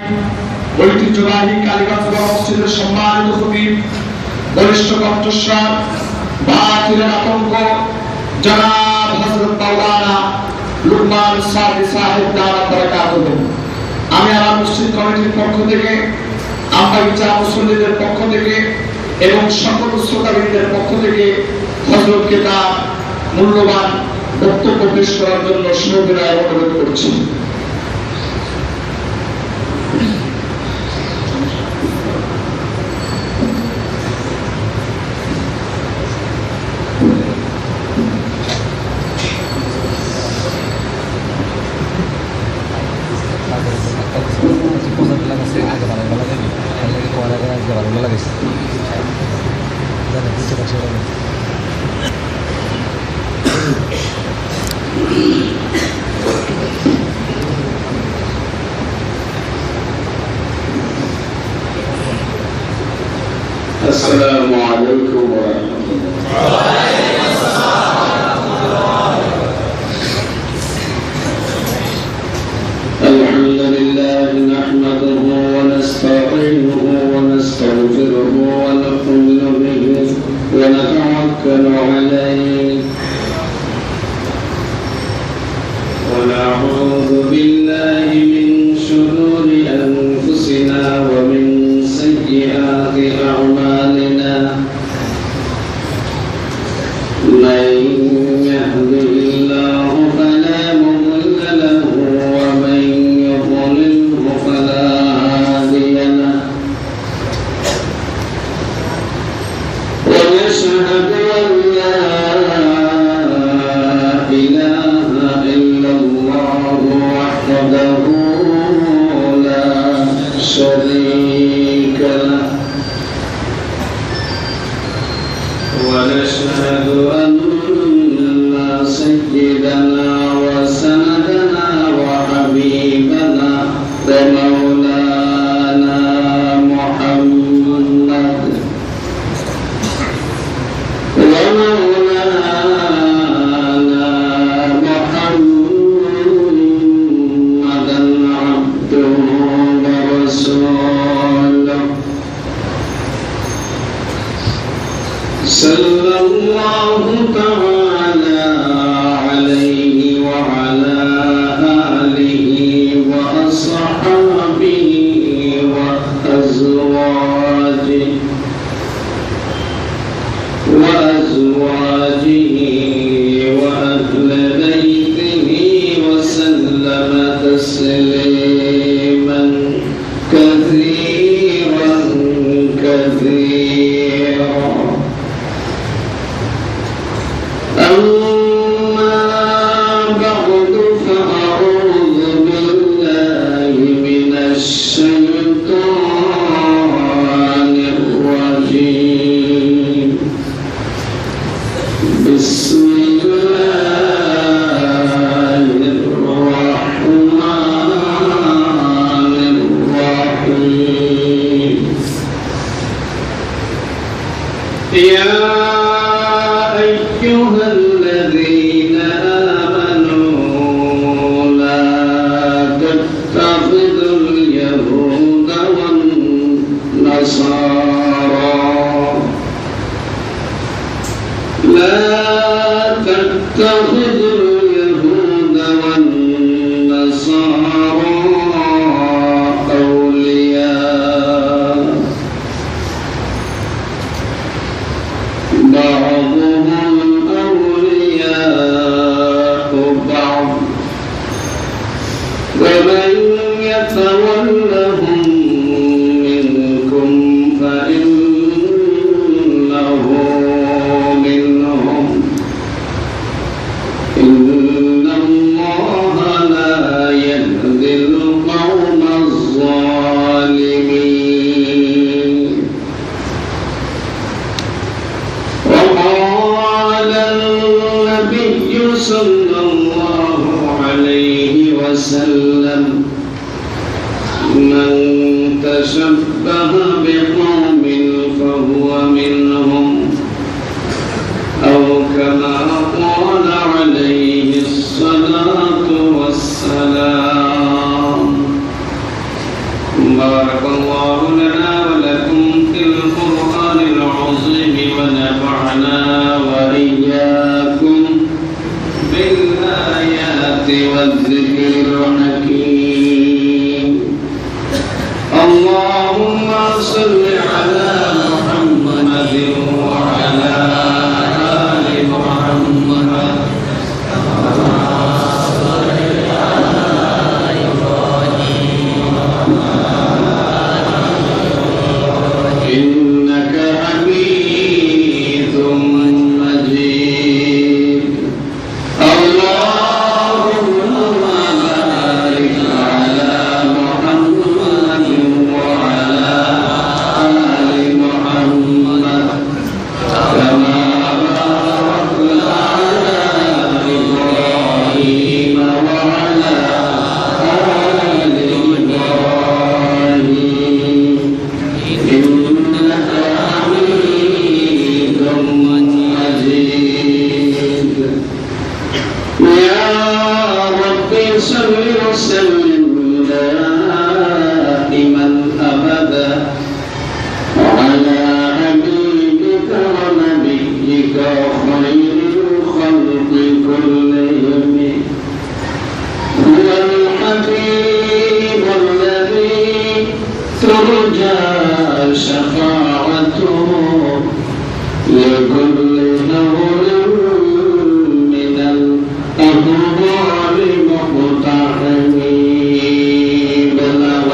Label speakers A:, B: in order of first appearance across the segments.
A: ঐতিহ্যবাহী কালীগঞ্জ মসজিদের সম্মানিত খতিব, বরিষ্ঠ কণ্ঠস্বর, বাতিলের আতঙ্ক জনাব হযরত মাওলানা লুকমান সাদি সাহেব দাওয়াত বারাকাতুহু। আমি আমার মসজিদ কমিটির পক্ষ থেকে, আমবাগিচা মুসল্লিদের পক্ষ থেকে এবং সকল শ্রোতাবৃন্দের পক্ষ থেকে হযরতকে তার মূল্যবান বক্তব্য পেশ করার জন্য সবিনয় অনুরোধ করছি। السلام عليكم ورحمة الله. الحمد لله نحمده ونستعينه ونستغفره ونؤمن به ونتوكل عليه ونعوذ بالله من شرور أنفسنا ومن سيئات أعمالنا. من يهده الله فلا مضل له ومن يضلله فلا هادي له. ونشهد أن لا إله إلا الله وحده لا شريك له. ونشهد أن سيدنا وسندنا وحبيبنا ومولانا محمد عبده ورسوله صلى الله تعالى عليه وعلى آله وأصحابه وأزواجه وأهل بيته وسلم تسليما كثيرا كثيرا. أما بعد فأعوذ بالله من الشيطان الرجيم. بسم الله الرحمن الرحيم. يا أيها الذين آمنوا لا تتخذوا اليهود والنصارى أولياء بعضهم أولياء بعض ومن يتولهم منكم فإنه منهم. إن الله لا يهدي القوم الظالمين. وقال النبي صلى الله عليه وسلم من تشبه بقوم فهو منهم أو كما قال عليه الصلاة والسلام.
B: بارك الله لنا ولكم في القرآن العظيم ونفعنا وإياكم بالآيات والذكر الحكيم. اللهم صل على محمد وعلى آل محمد إنك حميد مجيد. اللهم بارك على محمد وعلى آل محمد كما باركت على إبراهيم وعلى آل إبراهيم إنك حميد مجيد. يا رب صل وسلم دائما أبدا على حبيبك ونبيك خير الخلق كلهم. هو الحبيب الذي ترجى شفاعته لكل هول من الأهوال مقتحم. بلغ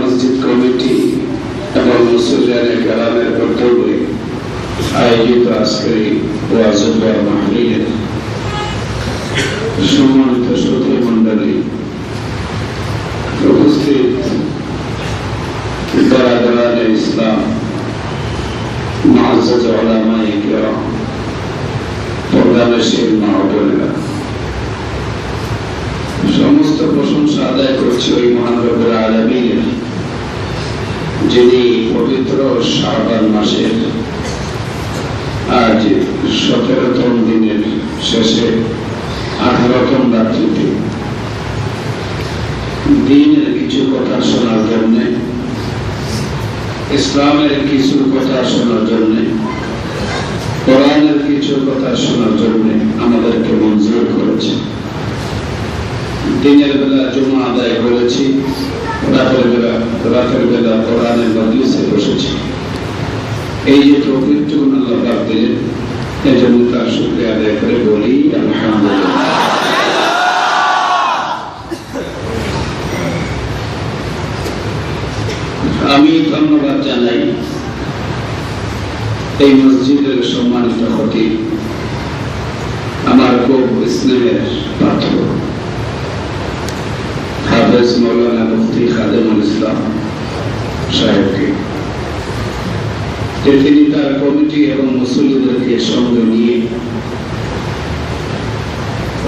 B: মসজিদ কমিটি এবং মুসল্লিয়ানে কেরামের কর্তব্যে আয়োজিত আজকের ওয়াজ মাহফিলের সম্মানিত শ্রোতা মণ্ডলী, উপস্থিত দরাদরানে ইসলাম, মুআজ্জাজ উলামায়ে কিরাম, পর্দানশীল মা ও বোনেরা, সমস্ত প্রশংসা আদায় করছি ওই মহান রব্বুল আলামিনের, যিনি পবিত্র শাবান মাসের আজ 17তম দিনের শেষে 18তম রাত্রিতে দ্বীনের কিছু কথা শোনার জন্য, ইসলামের কিছু কথা শোনার জন্য, কোরআনের কিছু কথা শোনার জন্য আমাদেরকে মঞ্জুর করেছে। দিনের বেলা জুমা আদায় করেছি, রাতের বেলা কোরআনের মজলিসে বসেছি। এই যে তৌফিক আল্লাহ পাক দিলেন, এজন্য তার শুকরিয়া আদায় করে বলি আলহামদুলিল্লাহ। আমি ধন্যবাদ জানাই এই মসজিদের সম্মানিত খতিব, আমার খুব স্নেহের পাত্র হাফেজ মৌলানা মুফতি খাদেমুল ইসলাম সাহেবকে, যে তিনি তার কমিটি এবং মুসল্লিদেরকে সঙ্গে নিয়ে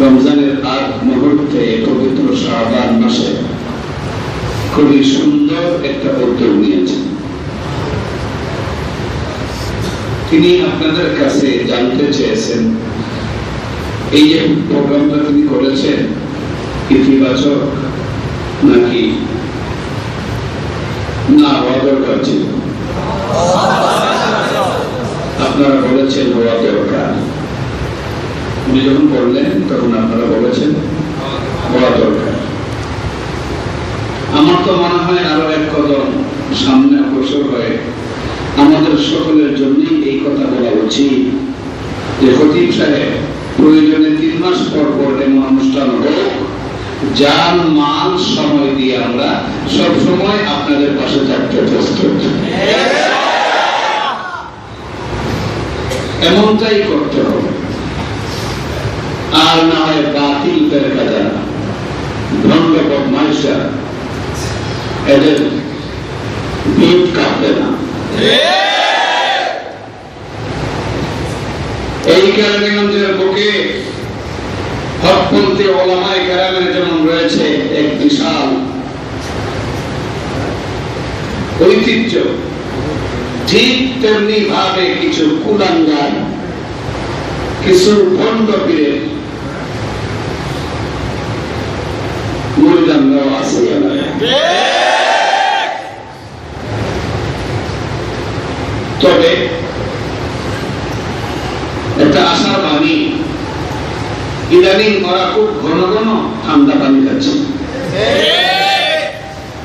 B: রমজানের আগ মুহূর্তে পবিত্র শাবান মাসে খুবই সুন্দর একটা উদ্যোগ নিয়েছেন। তিনি আপনাদের কাছে জানতে চেয়েছেন এই যে প্রোগ্রামটা তিনি করেছেন ইতিবাচক নাকি না হওয়া দরকার ছিল। আপনারা বলেছেন হওয়া দরকার। উনি যখন বললেন তখন আপনারা বলেছেন হওয়া দরকার। আমার তো মনে হয় আরো এক কদম সামনে অগ্রসর হয়ে আমাদের সকলের জন্যই এই কথা বলা উচিত যে খতিব সাহেব প্রয়োজনে 3 মাস পর পর এমন অনুষ্ঠান হোক, জান মাল সময় দিয়ে আমরা সব সময় আপনাদের পাশে থাকতে প্রস্তুত। এমনটাই করতে হবে। আর না হয় বাতিল ফেরকা যারা ভণ্ড বদমাইশরা এদের ভিত কাঁপবে না। এই কেরানীগঞ্জের বুকে হকপন্থী ওলামায়ে কেরামের যেমন রয়েছে এক বিশাল ঐতিহ্য, ঠিক তেমনি ভাবে কিছু কুলাঙ্গার, কিছু ভণ্ড পীরের মুরিদানরাও আছে। তবে একটা আশার বাণী, ইদানিং ওরা খুব ঘন ঘন ঠান্ডা পানি খাচ্ছে।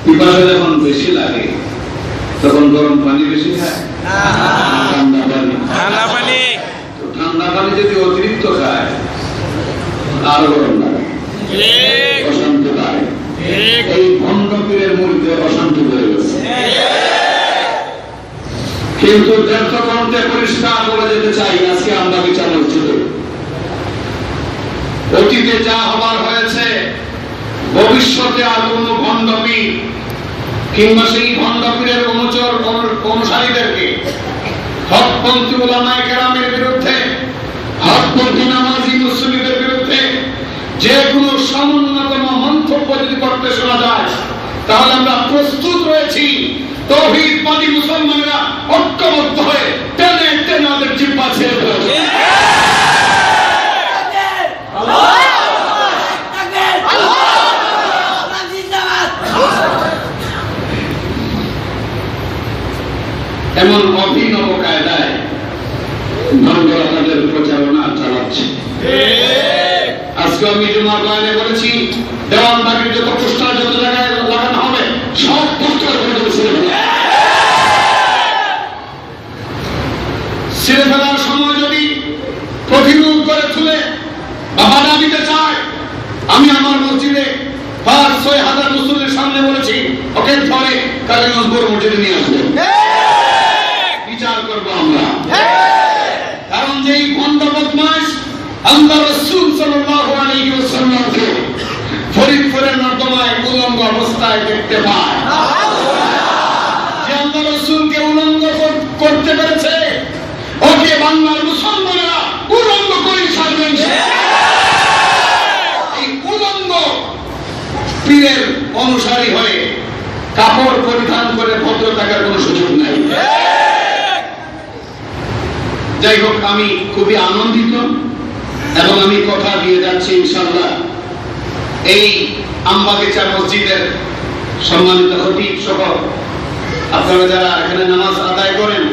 B: পিপাসা যখন বেশি লাগে তখন গরম পানি বেশি খায়, ঠান্ডা পানি যদি অতিরিক্ত খায় আরো গরম লাগে, অশান্তি লাগে। এই ভণ্ড পীরের মধ্যে অশান্তি হয়ে গেছে। কিন্তু দেশকণ্ঠে পরিষ্কার বলে যেতে চাই, আজকে আমরা বিচার মসজিদে অতীতে যা হবার হয়েছে, ভবিষ্যতে আর কোন ভণ্ড পীর কিংবা সেই ভণ্ড পীরের অনুসারীদেরকে হকপন্থী ওলামায়ে কেরামের বিরুদ্ধে, হকপন্থী নামাজি মুসলিমদের বিরুদ্ধে যে কোনো সমন্বয়তম মন্তব্য যদি করতে শোনা যায়, তাহলে আমরা প্রস্তুত রয়েছি তাওহীদবাদী মুসলমানরা ঐক্যবদ্ধ হয়ে টেনে টেনে ওদের জিহ্বা ছেড়ে দেব। এমন অভিনব কায়দায় ভণ্ডরা তাদের প্রচারণা চালাচ্ছে। আজকে আমি জুমার বয়ানে বলেছি, দেওয়ানবাগির যত পোস্টার যত জায়গায় লাগানো হবে সব পোস্টার ছেড়ে ফেলার সময় যদি প্রতিরোধ করে তুলে বা বাধা দিতে চায়, আমি আমার মসজিদে 5-6 হাজার মুসল্লির সামনে বলেছি, ওকে ধরে কালীগঞ্জ বড় মসজিদে নিয়ে আসবো, বিচার করবো আমরা। কারণ যেই ভণ্ড বদমাশ আল্লাহ রাসূল সাল্লাল্লাহু আলাইহি ওয়াসাল্লামকে ফরিদপুরের নর্দমায় উলঙ্গ অবস্থায় দেখতে পায়, যে আল্লাহ রাসূলকে উলঙ্গ করতে পেরেছে, ওকে বাংলার মুসলমানেরা উলঙ্গ করে ছাড়বেন। এই উলঙ্গ পীরের অনুসারী হয়ে কাপড় পরিধান করে ভদ্র থাকার কোন সুযোগ নাই। যাই হোক, আমি খুবই আনন্দিত এবং আমি কথা দিয়ে যাচ্ছি ইনশাআল্লাহ এই আমবাগিচা মসজিদের সম্মানিত খতিব সহ আপনারা যারা এখানে নামাজ আদায় করেন,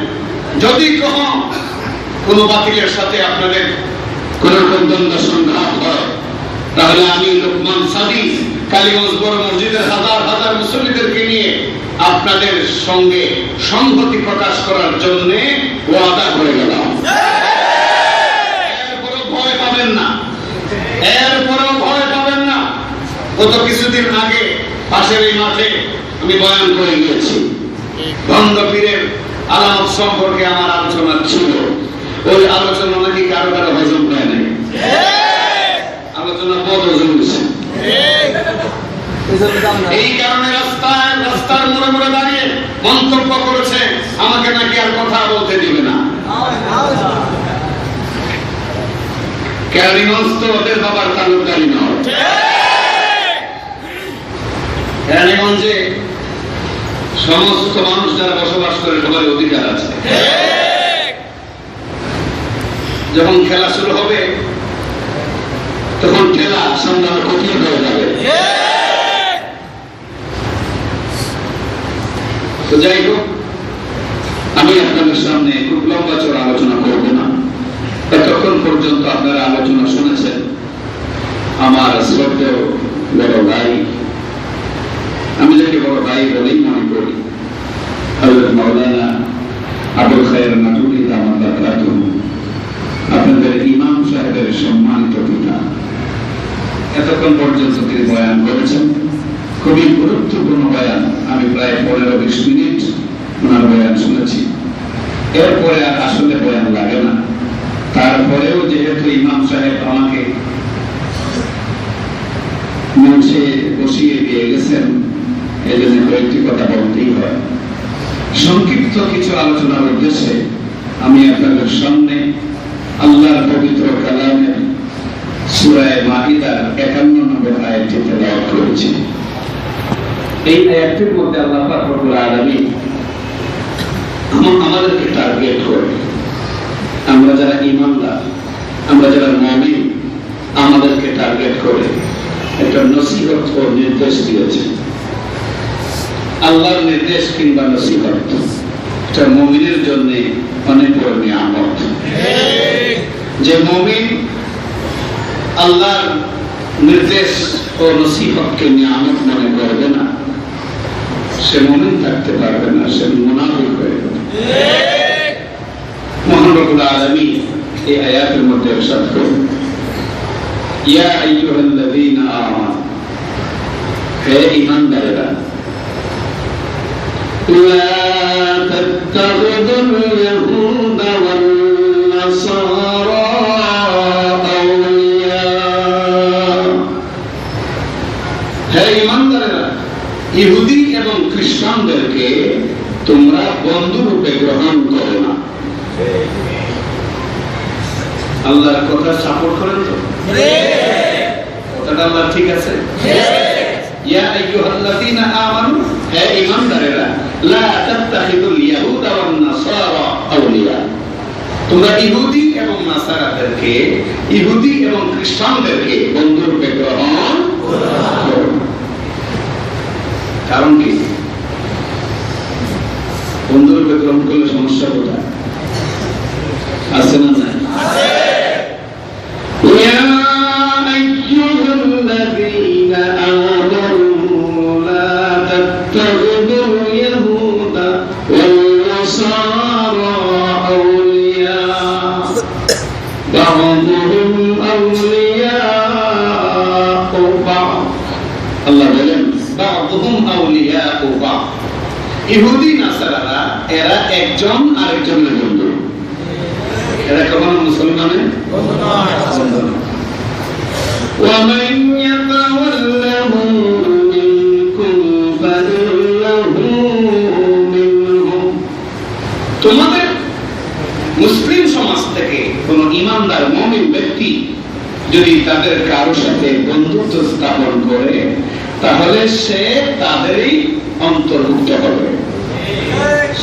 B: যদি কোনো বাতিলের সাথে আপনাদের কোন দ্বন্দ্ব সংঘাত হয়, তাহলে আমি লোকমান সাদিক কালীগঞ্জ বড় মসজিদের হাজার হাজার মুসল্লিদেরকে নিয়ে আপনাদের সঙ্গে সংহতি প্রকাশ করার জন্য ওয়াদা করে গেলাম। এরপরও ভয় পাবেন না, এরপরও ভয় পাবেন না। গত কিছুদিন আগে পাশের এই মাঠে আমি বয়ান করে গিয়েছি, ভণ্ড পীরের আলামত সম্পর্কে আমার আলোচনা ছিল। ওই আলোচনা নাকি কারো কারো হজম হয় নাই, আলোচনা বড় হজম হয়েছে। এই কারণে রাস্তার মোড়ে মোড়ে দাঁড়িয়ে মন্তব্য করেছে আমাকে নাকি আর কথা বলতে দিবে না। কেরানীগঞ্জ তো ওদের বাবার তালুকদারি নয়। কেরানীগঞ্জে সমস্ত মানুষ যারা বসবাস করে সবার অধিকার আছে। যখন খেলা শুরু হবে তখন খেলা সামলানো কঠিন হয়ে যাবে। তো যাই হোক, আমি আপনাদের সামনে খুব লম্বা চড়া আলোচনা করব না। এতক্ষণ পর্যন্ত আপনারা আলোচনা শুনেছেন আমার শ্রদ্ধেয় বড় ভাই, আমি যাকে বড় ভাই বলেই মনে করি, হযরত মাওলানা আবুল খায়ের নাদুরি দামাত বারাকাতুহু, আপনাদের ইমাম সাহেবের সম্মানিত পিতা। এতক্ষণ পর্যন্ত তিনি বয়ান করেছেন, খুবই গুরুত্বপূর্ণ বয়ান। আমি প্রায় 15-20 মিনিট ওনার বয়ান শুনেছি। এরপরে আর আসলে বয়ান লাগে না। তারপরেও যেহেতু ইমাম সাহেব আমাকে মঞ্চে বসিয়ে দিয়ে গেছেন, এই জন্য কয়েকটি কথা বলতেই হয়। সংক্ষিপ্ত কিছু আলোচনার উদ্দেশ্যে আমি আপনাদের সামনে আল্লাহর পবিত্র কালামের সূরা মাইদার 51 নম্বর আয়াতটি তেলাওয়াত করেছি। এই আয়াতটির মধ্যে আল্লাহ পাক রব্বুল আলামিন আমাদেরকে টার্গেট করে, আমরা যারা ঈমানদার, আমরা যারা মুমিন, আমাদেরকে টার্গেট করে একটা নসিহত ও নির্দেশ দিয়েছে। আল্লাহর নির্দেশ কিংবা নসিহত এটা মুমিনের জন্য অনেক বড় নিয়ামত। যে মুমিন আল্লাহর নির্দেশ ও নসিহতকে নিয়ামত মনে করবে না, সে মুমিন থাকতে পারবে না, সে মুনাফিক হয়ে যাবে। মহান রব্বুল আলামিন এই আয়াতের মধ্যে ইরশাদ করেন, ইয়া আইয়ুহাল্লাযীনা আমানু, হে ঈমানদারেরা, লা তাত্তাখিযুল ইয়াহুদা ওয়ান নাসারা আউলিয়া। হে ঈমানদারেরা, ইহুদি এবং খ্রিস্টানদেরকে তোমরা বন্ধু রূপে গ্রহণ করো না। আল্লাহর কথা সাপোর্ট করেন তো? কথাটা আল্লাহ ঠিক আছে? ইয়া আইয়ুহাল্লাযীনা আমানু, হে ঈমানদারেরা, লা তাত্তাখিযুল ইয়াহুদা ওয়ান নাসারা আউলিয়া। তোমরা ইহুদি এবং নাসারাদেরকে, ইহুদি এবং খ্রিস্টানদেরকে বন্ধু রূপে গ্রহণ করো। কারণ কি? বন্ধু রূপে গ্রহণ করলে সমস্যা কোথায়? আছে না? নাই? ইয়া আইয়ুহাল্লাযীনা আমানু লা তাত্তাখিযুল ইয়াহুদা ওয়ান নাসারা আউলিয়া বা'দুহুম আউলিয়াউ বা'দ। আল্লাহ বলেন বা'দুহুম আউলিয়াউ বা'দ। ইহুদি নাসারারা এরা একজন আরেকজনের বন্ধু। এরা কখনো মুসলমানের বন্ধু নয়। وَمَن يَتَوَلَّهُم مِّنكُمْ فَإِنَّهُ مِنْهُمْ। তোমাদের মুসলিম সমাজ থেকে কোন ঈমানদার মুমিন ব্যক্তি যদি তাদের কারো সাথে বন্ধুত্ব স্থাপন করে, তাহলে সে তাদেরই অন্তর্ভুক্ত হবে।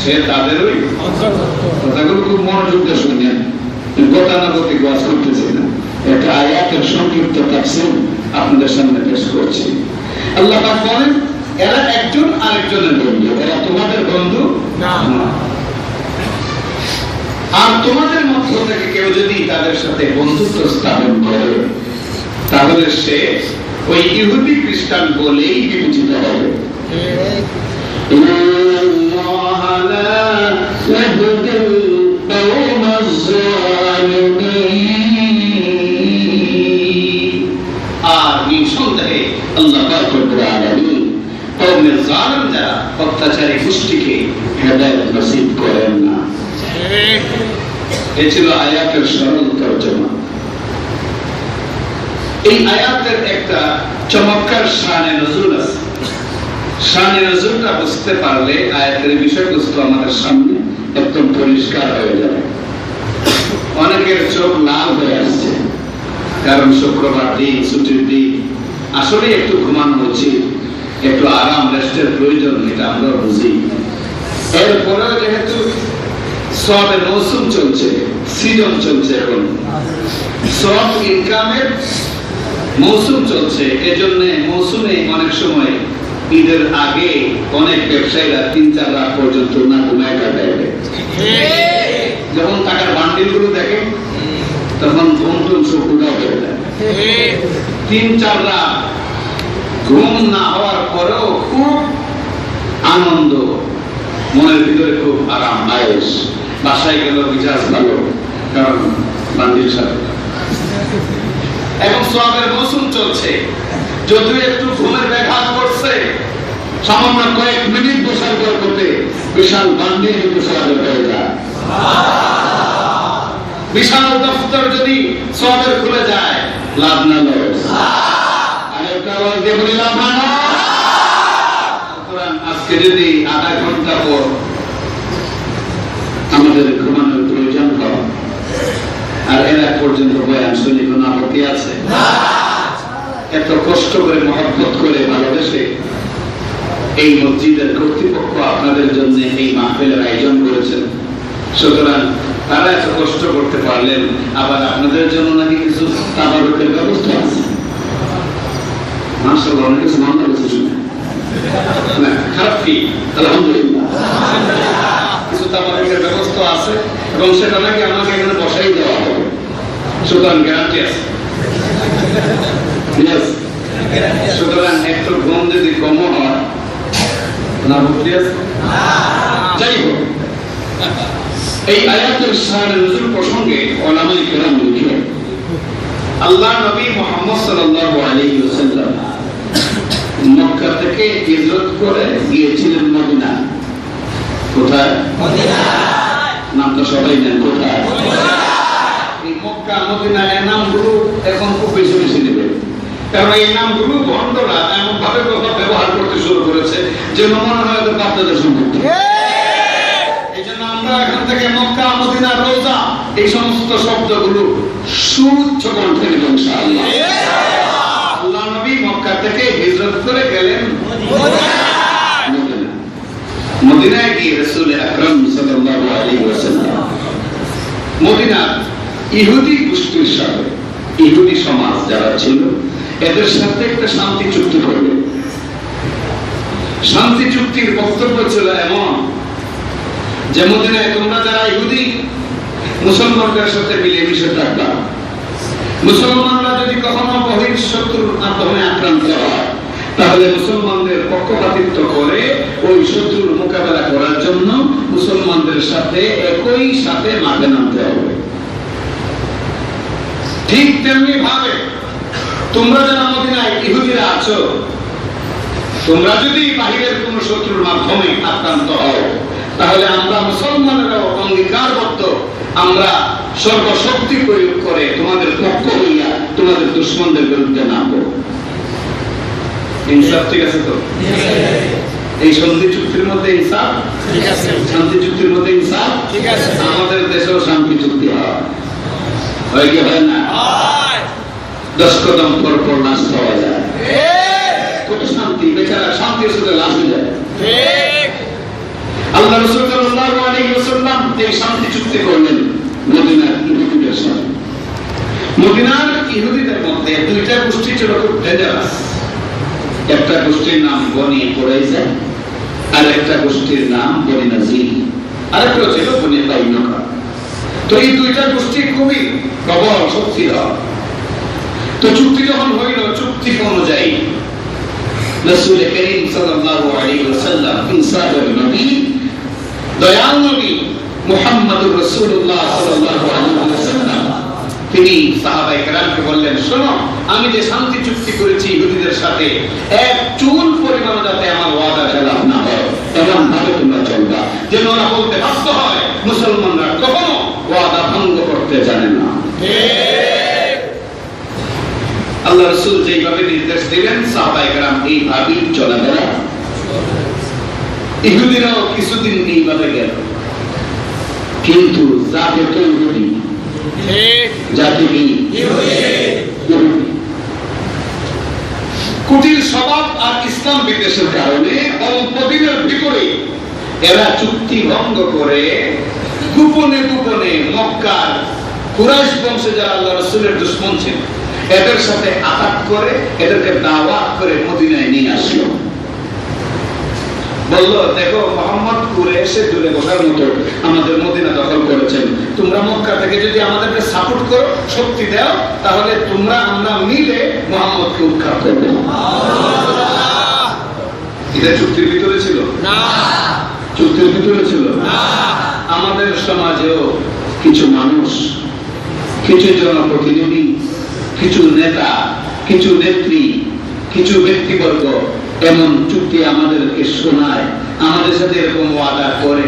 B: সে তাদেরই অন্তর্ভুক্ত। কথাগুলো খুব মনোযোগ দিয়ে শুনেন, গতানুগতিক ওয়াজ করতেছি না, একটা আয়াতের সংক্ষিপ্ত তাফসীর আপনাদের সামনে পেশ করছি। আল্লাহ পাক বলেন, এরা একজন আরেকজনের বন্ধু, এরা তোমাদের বন্ধু না। আর তোমাদের মধ্য থেকে কেউ যদি তাদের সাথে বন্ধুত্ব স্থাপন করে, তাহলে সে ওই ইহুদি খ্রিস্টান বলেই বিবেচিত হবে। আর নিঃসন্দেহে আল্লাহ পাক রব্বুল আলামিন কওমের জালিম যারা অত্যাচারী গোষ্ঠীকে হেদায়েত নসিব করেন না। এই ছিল আয়াতের সরল তরজমা। এই আয়াতের একটা চমৎকার শানে নজরুল আছে। শানে নজরুলটা বুঝতে পারলে আয়াতের বিষয়বস্তু আমাদের সামনে একদম পরিষ্কার হয়ে যাবে। অনেকের চোখ লাল হয়ে আসছে, কারণ শুক্রবার দিন, ছুটির দিন, আসলে একটু ঘুমানো উচিত, একটু আরাম রেস্টের প্রয়োজন, এটা আমরা বুঝি। এরপরেও যেহেতু সওয়াবের মৌসুম চলছে, সিজন চলছে, এখন সওয়াব ইনকামের মৌসুম চলছে, এজন্য মৌসুমে অনেক সময় ঈদের আগে অনেক ব্যবসায়ীরা ৩-৪ রাত পর্যন্ত না ঘুমায় কাটায়। যখন টাকার বান্ডিল গুলো দেখে তখন ঘুম টুম সব উধাও হয়ে যায়। ৩-৪ রাত ঘুম না হওয়ার পরেও খুব আনন্দ, মনের ভিতরে খুব আরাম, আয়েশ, বাসায় গেল মিজাজ ভালো, কারণ বান্ডিল সাথে। এখন সওয়াবের মৌসুম চলছে, যদিও একটু ঘুমের ব্যাঘাত করছে, সামান্য কয়েক মিনিট বসার পর করতে বিশাল বান্ডিল সওয়াবের হয়ে যায়। বিশাল দফতর যদি সওয়াবের খুলে যায়, লাভ না লস। আরেকটা আওয়াজ দিয়ে বলি লাভ না। সুতরাং আজকে যদি আধা ঘন্টা পর আমাদের ঘুমানোর প্রয়োজন হয়, আর এর এক পর্যন্ত বয়ান শুনি, কোনো আপত্তি আছে? এত কষ্ট করে, মহব্বত করে, ভালোবেসে এই মসজিদের কর্তৃপক্ষ আপনাদের জন্য এই মাহফিলের আয়োজন করেছেন। সুতরাং তারা এত কষ্ট করতে পারলেন, আবার আপনাদের জন্য নাকি কিছু তাবারুকের ব্যবস্থা আছে। মাশাআল্লাহ, অনেক কিছু মনে হচ্ছে শুনে না, খারাপ কি? আলহামদুলিল্লাহ, কিছু তাবারুকের ব্যবস্থা আছে এবং সেটা নাকি আমাকে এখানে বসাই দেওয়া হবে। সুতরাং গ্যারান্টি আছে। সুতরাং একটু ঘুম যদি কম হয় না, বুঝতে আছে। যাই হোক, এই আয়াতের শানে নজুল প্রসঙ্গে উলামায়ে কেরাম লিখেন, আল্লাহ নবী মুহাম্মদ সাল্লাল্লাহু আলাইহি ওয়াসাল্লাম মক্কা থেকে হিজরত করে গিয়েছিলেন মদিনা। কোথায়? মদিনা। নামটা সবাই জানেন, কোথায়? এই মক্কা মদিনা, এই নামগুলো এখন খুব বেশি বেশি নেবে, কারণ এই নামগুলো ভণ্ডরা এমন ভাবে ব্যবহার করতে শুরু করেছে যে মনে হয় ওদের বাপদাদের সম্পত্তি। এই জন্য আমরা এখান থেকে মক্কা, মদিনা, রওজা এই সমস্ত শব্দগুলো সুউচ্চ কণ্ঠে নেব ইনশাআল্লাহ। আল্লাহ নবী মক্কা থেকে হিজরত করে গেলেন মদিনা। মদিনায় গিয়ে রাসূল আকরাম সাল্লাল্লাহু আলাইহি ওয়াসাল্লাম মদিনার ইহুদি গোষ্ঠীর সাথে, ইহুদি সমাজ যারা ছিল, এদের সাথে একটা শান্তি চুক্তি করলেন। শান্তি চুক্তির বক্তব্য ছিল এমন যে মদিনায় তোমরা যারা ইহুদি, মুসলমানদের সাথে মিলেমিশে থাকবা। মুসলমানরা যদি কখনো বহির শত্রুর আক্রমণে আক্রান্ত হয়, তাহলে মুসলমানদের পক্ষপাতিত্ব করে ওই শত্রুর মোকাবেলা করার জন্য মুসলমানদের সাথে একই সাথে মাঠে নামতে হবে। ঠিক তেমনি ভাবে তোমরা যারা মদিনায় ইহুদিরা আছো, তোমরা যদি বাহিরের কোন শত্রুর মাধ্যমে আক্রান্ত হও, তাহলে আমরা মুসলমানেরাও অঙ্গীকারবদ্ধ, আমরা সর্বশক্তি প্রয়োগ করে তোমাদের পক্ষ হইয়া তোমাদের দুশমনদের বিরুদ্ধে নামবো। ইনসাফ ঠিক আছে তো? এই শান্তি চুক্তির মধ্যে ইনসাফ ঠিক আছে, শান্তি চুক্তির মধ্যে ইনসাফ ঠিক আছে। আমাদের দেশেও শান্তি চুক্তি হয় কি হয় না? 10 কদম পর পর লাশ পাওয়া যায়। কত শান্তি, বেচারা শান্তির সাথে লাশ হয়ে যায়। আল্লাহ রাসূল সাল্লাল্লাহু আলাইহি ওয়াসাল্লাম এই শান্তি চুক্তি করলেন মদিনার ইহুদিদের সাথে। মদিনার ইহুদিদের মধ্যে দুইটা গোষ্ঠী ছিল খুব ডেঞ্জারাস। একটা গোষ্ঠীর নাম বনি কুরাইজা, আর একটা গোষ্ঠীর নাম বনি নাজির, আরেকটা ছিল বনি কাইনুকা। তো এই দুইটা গোষ্ঠী খুবই প্রবল, শক্তিধর। তো চুক্তি যখন হইল, চুক্তি অনুযায়ী রাসূল করিম সাল্লাল্লাহু আলাইহি ওয়াসাল্লাম, ইনসাফের নবী, দয়াল নবী মুহাম্মদুর রাসূলুল্লাহ সাল্লাল্লাহু আলাইহি ওয়াসাল্লাম, তিনি সাহাবায়ে কেরামকে বললেন, শোনো, আমি যে শান্তি চুক্তি করেছি ইহুদিদের সাথে, এক চুল পরিমাণ যাতে আমার ওয়াদা খেলাফ না হয়, এমন ভাবে তোমরা চলবা যেন ওরা বলতে বাধ্য হয় মুসলমানরা কখনো ওয়াদা ভঙ্গ করতে জানে না। আল্লাহ রাসূল যেভাবে নির্দেশ দিলেন, সাহাবায়ে কেরাম এইভাবেই চলাফেরা। ইহুদিরাও কিছুদিন এইভাবে গেল, কিন্তু জাতি তো ইহুদি, জাতি কি? কুটিল স্বভাব আর ইসলাম বিদ্বেষের কারণে অল্প দিনের ভিতরে এরা চুক্তি ভঙ্গ করে গোপনে গোপনে মক্কার কুরাইশ বংশে যারা আল্লাহ রাসূলের দুশমন ছিল এদের সাথে আঘাত করে এদেরকে দাওয়াত করে মদিনায় নিয়ে আসলো। বললো, দেখো মোহাম্মদ কুরাইশে দূরে বসার মতো আমাদের মদিনা দখল করেছেন, তোমরা মক্কা থেকে যদি আমাদেরকে সাপোর্ট করো, শক্তি দাও, তাহলে তোমরা আমরা মিলে মোহাম্মদকে উৎখাত করব। এটা চুক্তির ভিতরে ছিল না, চুক্তির ভিতরে ছিল না। আমাদের সমাজেও কিছু মানুষ, কিছু জনপ্রতিনিধি, কিছু নেতা, কিছু নেত্রী, কিছু ব্যক্তিবর্গ এমন চুক্তি আমাদেরকে শোনায়, আমাদের সাথে এরকম ওয়াদা করে।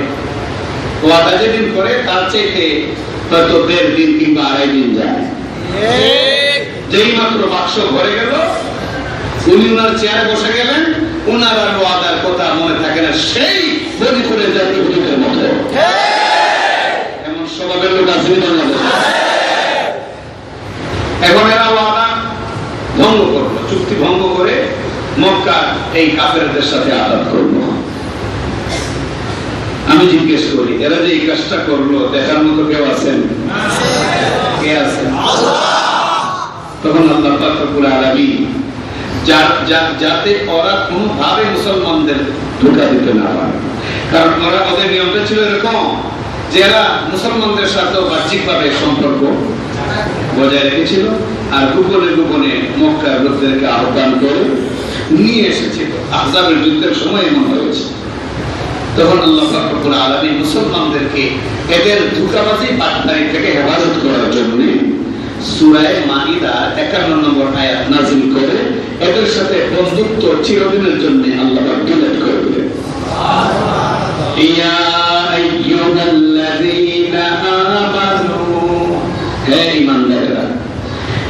B: ওয়াদা যেদিন করে তার চাইতে হয়তো 1.5 দিন কিংবা 2.5 দিন যায়। যেই মাত্র বাক্স ঘরে গেল, উনি ওনার চেয়ারে বসে গেলেন, ওনার আর ওয়াদার কথা মনে থাকে না, সেই বলি করে যায় ইহুদিদের মতো। এমন স্বভাবের লোক আছে বাংলাদেশে। এখন এরা ওয়াদা ভঙ্গ করলো, চুক্তি ভঙ্গ করে মক্কার এই কাফেরদের সাথে আঘাত করলো। আমি জিজ্ঞেস করি, এরা যে এই কাজটা করলো দেখার মতো কেউ আছেন? কে আছেন? তখন আল্লাহ পাক রব্বুল আলামিন যাতে ওরা কোনোভাবে মুসলমানদের ধোঁকা দিতে না পারে, কারণ ওরা ওদের নিয়মটা ছিল এরকম যে এরা মুসলমানদের সাথে বাহ্যিকভাবে সম্পর্ক বজায় রেখেছিল আর গোপনে গোপনে মক্কার লোকদেরকে আহ্বান করে নিয়ে এসেছিল। আহজাবের যুদ্ধের সময় এমন হয়েছে। তখন আল্লাহ পাক রব্বুল আলামিন মুসলমানদেরকে এদের ধোঁকাবাজি বাটপারি থেকে হেফাজত করার জন্য সূরা মাইদা 51 নম্বর আয়াত নাযিল করে এদের সাথে বন্ধুত্ব চিরদিনের জন্য আল্লাহ পাক ডিলেট করে দিলেন। ইয়া আইয়ুহাল্লাযীনা আমানু, হে ঈমানদাররা,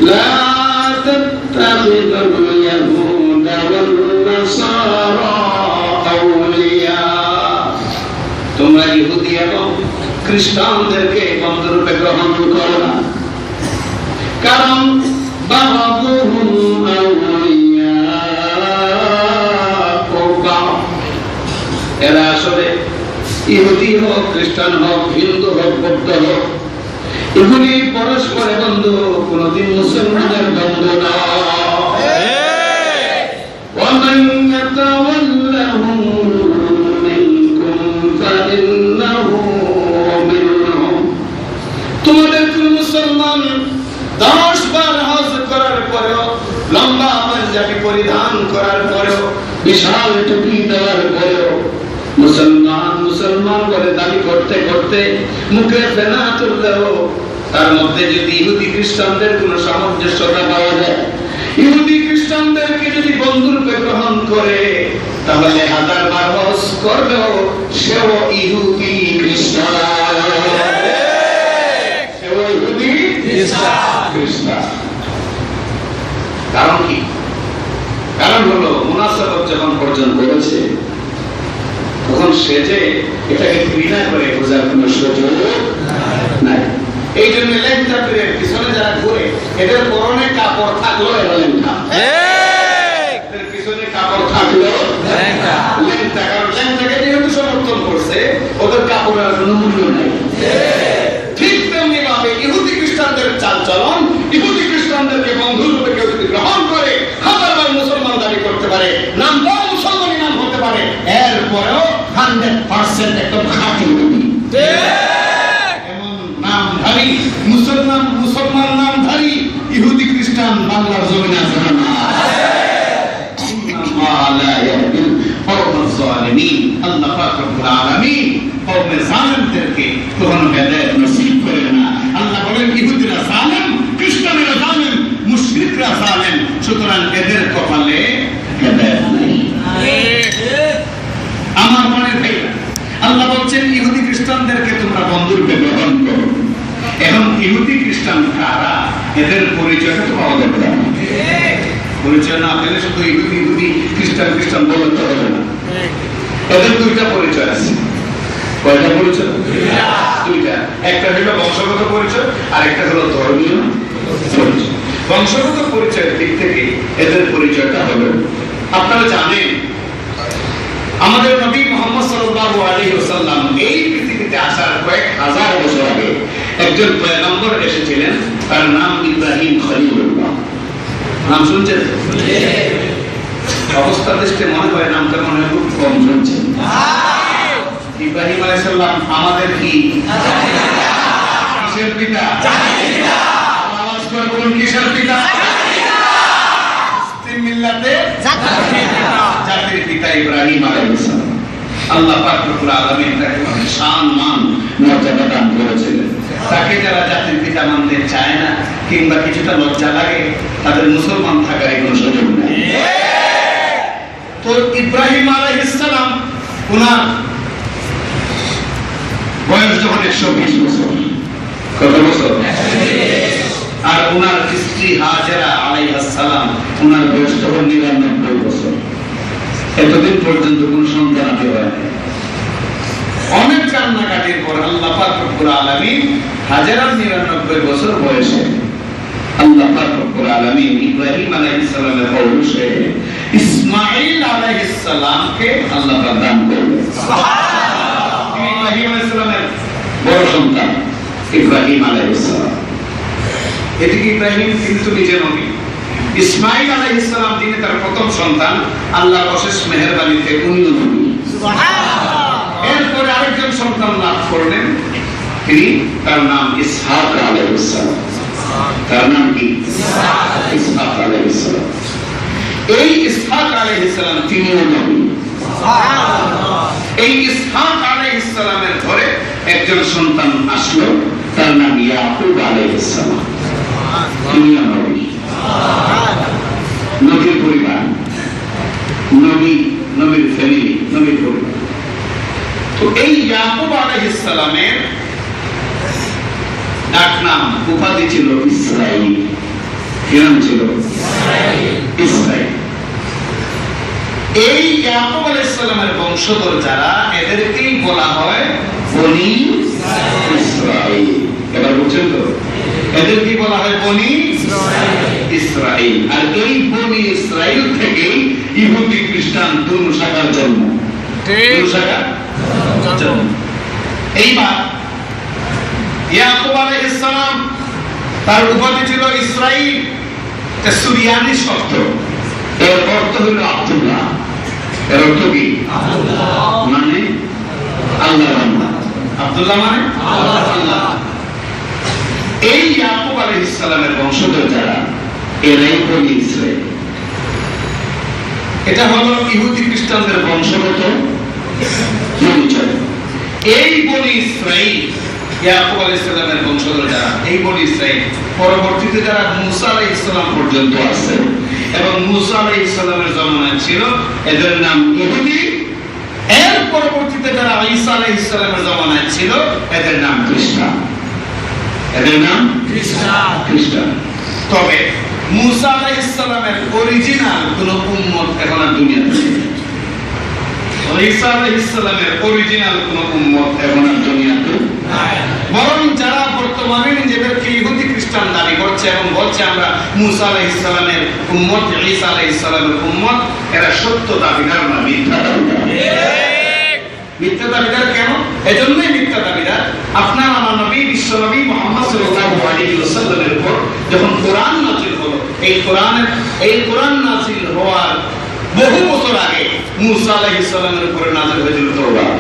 B: লা তাত্তাখিযুল ইয়াহুদা ওয়ান নাসারা আউলিয়া, তোমরা ইহুদি এবং খ্রিস্টানদেরকে বন্ধুরূপে গ্রহণ করো না, কারণ বা'দুহুম আউলিয়াউ বা'দ, এরা আসলে ইহুদি হোক, খ্রিস্টান হোক, হিন্দু হোক, বৌদ্ধ হোক, এগুলি পরস্পরের বন্ধু, কোনদিন মুসলমানের বন্ধু না। وَمَنْ يَتَوَلَّهُمْ مِنْكُمْ فَإِنَّهُ مِنْهُمْ, তোমাদের কোন মুসলমান 10 বার হজ করার পরেও, লম্বা পাঞ্জাবি পরিধান করার পরেও, বিশাল টুপি দেওয়ার পরেও মুসলমান মুসলমান বলে দাবি করতে করতে মুখে ফেনা তুললেও তার মধ্যে যদি ইহুদি খ্রিস্টানদের কোন সামঞ্জস্যতা পাওয়া যায়, ইহুদি খ্রিস্টানদেরকে যদি বন্ধুরূপে গ্রহণ করে, তাহলে 1000 বার হজ করলেও সেও ইহুদি খ্রিস্টান, সেও ইহুদি খ্রিস্টান। কারণ কি? কারণ হলো মুনাসাবাত যখন অর্জন করেছে তখন সে যে এটাকে ঘৃণা করে বোঝার কোন সুযোগ নাই। এই জন্য লেংটাপের পিছনে যারা ঘুরে, এদের পরনে কাপড় থাকলো এরা লেংটা, এদের পিছনে কাপড় থাকলো লেংটা। কারণ লেংটাকে যেহেতু সমর্থন করছে, ওদের কাপড়ের কোনো মূল্য নেই। ঠিক তেমনি ভাবে ইহুদি খ্রিস্টানদের চালচলন, ইহুদি খ্রিস্টানদেরকে বন্ধুরূপে কেউ যদি গ্রহণ করে, 1000 বার মুসলমান দাবি করতে পারে, নামটাও মুসলমানি নাম হতে পারে, এরপরেও 100% একদম খাঁটি ইহুদি। এমন নামধারী মুসলমান, মুসলমান নামধারী ইহুদি খ্রিস্টান বাংলার জমিনে আছে না? আল্লাহ পাক রব্বুল আলামিন কওমে জালিমদেরকে কখনো হেদায়েত নসিব করে না। আল্লাহ বলেন ইহুদিরা জালিম, খ্রিস্টানেরা জালিম, মুশরিকরা জালিম, সুতরাং এদের কপালে হেদায়েত নেই। আমার মনে ভাইরা, আল্লাহ বলছেন ইহুদি খ্রিস্টানদেরকে তোমরা বন্ধুরূপে গ্রহণ করো। এখন ইহুদি খ্রিস্টান কারা, এদের পরিচয়টা তো পাওয়া যাবে না। পরিচয় না পেলে শুধু ইহুদি ইহুদি খ্রিস্টান খ্রিস্টান বলতে হবে না। এদের 2টা পরিচয় আছে। কয়টা পরিচয়? 2টা। একটা হলো বংশগত পরিচয় আর একটা হলো ধর্মীয় পরিচয়। বংশগত পরিচয়ের দিক থেকে এদের পরিচয়টা হলো, আপনারা জানেন আমাদের নবী মুহাম্মদ সাল্লাল্লাহু আলাইহি ওয়াসাল্লাম এই পৃথিবীতে আসার কয়েক হাজার বছর আগে একজন পয়গম্বর এসেছিলেন, তার নাম ইব্রাহিম খলিলুল্লাহ। নাম শুনছেন? অবস্থা দৃষ্টি মনে হয় নামটা মনে হয় খুব কম শুনছেন। ইব্রাহিম আলাইহিস সালাম আমাদের কি কিসের পিতা? আওয়াজ করে বলুন, কিসের পিতা? মুসলিম মিল্লাতে জাতির পিতা ইব্রাহিম আলাইহিস সালাম। আল্লাহ পাক রব্বুল আলামিন তাকে সম্মান মর্যাদা দান করেছিলেন। তাকে যারা জাতির পিতা মানতে চায় না কিংবা কিছুটা লজ্জা লাগে, তাদের মুসলমান থাকার কোনো সুযোগ নেই। তো ইব্রাহিম আলাইহিস সালাম ওনার বয়স যখন 120 বছর, কত বছর? আর ওনার স্ত্রী হাজেরা আলাইহিস সালাম ওনার বয়স তখন 99 বছর। এতদিন পর্যন্ত কোন সন্তানাদি হয় না। অনেক কান্নাকাটির পর আল্লাহ পাক রব্বুল আলামিন হাজেরার 99 বছর বয়সে আল্লাহ পাক রব্বুল আলামিন ইব্রাহিম আলাইহিস সালামের পৌরুষে ইসমাঈল আলাইহিস সালামকে আল্লাহ পাক দান করলেন। সুবহানাল্লাহ। ইব্রাহিম আলাইহিস সালামের বড় সন্তান ইব্রাহিম আলাইহিস সালাম। এদিকে ইব্রাহিম কিন্তু নিজে নবী, ইসমাঈল আলাইহিস সালাম তিনি তার প্রথম সন্তান, আল্লাহর অশেষ মেহেরবানিতে উনিও নবী। সুবহানাল্লাহ। এরপরে আরেকজন সন্তান লাভ করলেন, তিনি তার নাম ইসহাক আলাইহিস সালাম। তার নাম কি? ইসহাক আলাইহিস সালাম। এই ইসহাক আলাইহিস সালাম তিনিও নবী। সুবহানাল্লাহ। এই ইসহাক আলাইহিস সালামের ঘরে একজন সন্তান আসলো, তার নাম ইয়াকুব আলাইহিস সালাম। তিনিও নবী। নবীর পরিবার, নবীর ফ্যামিলি, নবীর পরিবার। তো এই ইয়াকুব আলাইহিস সালামের ডাক নাম, উপাধি ছিল ইসরাঈল। কি নাম ছিল? ইসরাঈল। এই ইয়াকুব আলাইহিস সালামের বংশধর যারা, এদেরকেই বলা হয় বনি ইসরাঈল। এবার বুঝছেন তো? এদেরকেই বলা হয় বনি ইসরাঈল। আর এই বনি ইসরাঈল থেকে ইহুদি খ্রিস্টান দুটো শাখার জন্ম। দুটো শাখার জন্ম। এইবার ইয়াকুব আলাইহিস সালাম, তার উপাধি ছিল ইসরাঈল, এটা সুরিয়ানি শব্দ। এর অর্থ হলো আব্দুল্লাহ। এর অর্থ কি? আব্দুল্লাহ মানে আল্লাহর বান্দা। আব্দুল্লাহ মানে আল্লাহ। এই ইয়াকুব আলাইহিস সালামের বংশধর যারা, এরাই বনি ইসরাঈল। এটা হলো ইহুদি খ্রিস্টানদের বংশগত পরিচয়। এই বনি ইসরাঈল, ইয়াকুব আলাইহিস সালামের বংশধর যারা, এই বনি ইসরাঈল পরবর্তীতে যারা মূসা আলাইহিস সালাম পর্যন্ত আছে এবং মূসা আলাইহিস সালামের জামানায় ছিল, এদের নাম ইহুদি। এর পরবর্তীতে যারা ঈসা আলাইহিস সালামের জামানায় ছিল, এদের নাম খ্রিস্টান। এদের নাম খ্রিস্টান। তবে মূসা আলাইহিস সালামের অরিজিনাল কোন উম্মত এখন আর দুনিয়াতে নেই। ঈসা আলাইহিস সালামের অরিজিনাল কোন উম্মত এখন আর দুনিয়াতে নাই। বরং যারা বর্তমানে নিজেদেরকে ইহুদি খ্রিস্টান দাবি করছে এবং বলছে আমরা মূসা আলাইহিস সালামের উম্মত, ঈসা আলাইহিস সালামের উম্মত, এরা সত্য দাবিদার না মিথ্যা দাবিদার। মিথ্যা দাবিদার কেন? এজন্যই মিথ্যা দাবিদার, আপনার আমার নবী বিশ্ব নবী মুহাম্মদ সাল্লাল্লাহু আলাইহি ওয়াসাল্লামের উপর যখন কোরআন নাযিল হলো, এই কোরআন নাযিল হওয়ার বহু বছর আগে মূসা আলাইহিস সালামের উপর নাযিল হয়েছিল তাওরাত।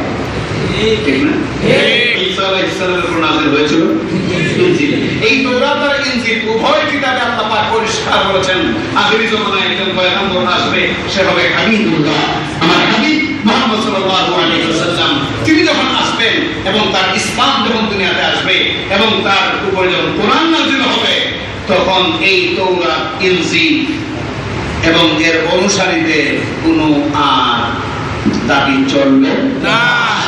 B: ঠিক না? ঈসা আলাইহিস সালামের উপর নাযিল হয়েছিল ইনজিল। এই তাওরাত আর ইনজিল উভয় কিতাবে আল্লাহ পাক পরিষ্কার করেছেন আখিরি জামানায় একজন পয়গম্বর আসবে, সে হবে হাবিবুল্লাহ, আমার হাবিব মুহাম্মদ সাল্লাল্লাহু আলাইহি ওয়াসাল্লাম। তিনি যখন আসবেন এবং তার ইসলাম যখন দুনিয়াতে আসবে এবং তার উপরে যখন কোরআন নাযিল হবে, তখন এই তাওরাত, ইনজিল এবং এর অনুসারীদের কোনো আর দাবি চলবে না,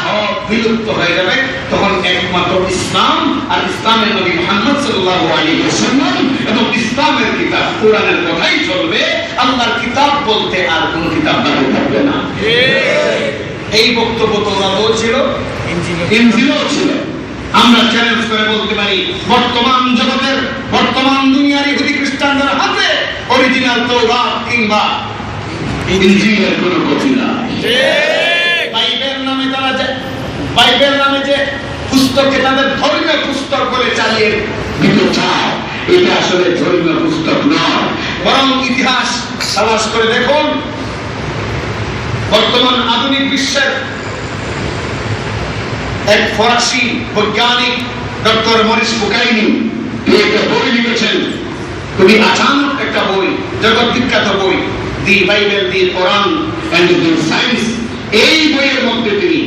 B: সব বিলুপ্ত হয়ে যাবে। তখন একমাত্র ইসলাম আর ইসলামের নবী মুহাম্মদ সাল্লাল্লাহু আলাইহি ওয়াসাল্লাম এবং ইসলামের কিতাব কোরআনের কথাই চলবে। আল্লাহর কিতাব বলতে আর কোনো কিতাব বাকি থাকবে না। এই বক্তব্য তাওরাতও ছিল, ইনজিলও ছিল। আমরা চ্যালেঞ্জ করে বলতে পারি বর্তমান জগতের বর্তমান দুনিয়ার ইহুদি খ্রিস্টানদের হাতে অরিজিনাল তৌরাত কিংবা ইনজিলের কোনো কপি নাই। বাইবেল নামে যে পুস্তককে তাদের ধর্মীয় পুস্তক বলে চালিয়ে দিতে চায়, এটা আসলে ধর্মীয় পুস্তক নয়, বরং ইতিহাস তালাশ করে দেখুন। বর্তমান আধুনিক বিশ্বের এক ফরাসি বৈজ্ঞানিক ডক্টর মরিস বুকাইনি একটা বই লিখেছেন, খুবই আচানক একটা বই, জগৎ বিখ্যাত বই, the Bible, the Quran and the science. এই বইয়ের মধ্যে তিনি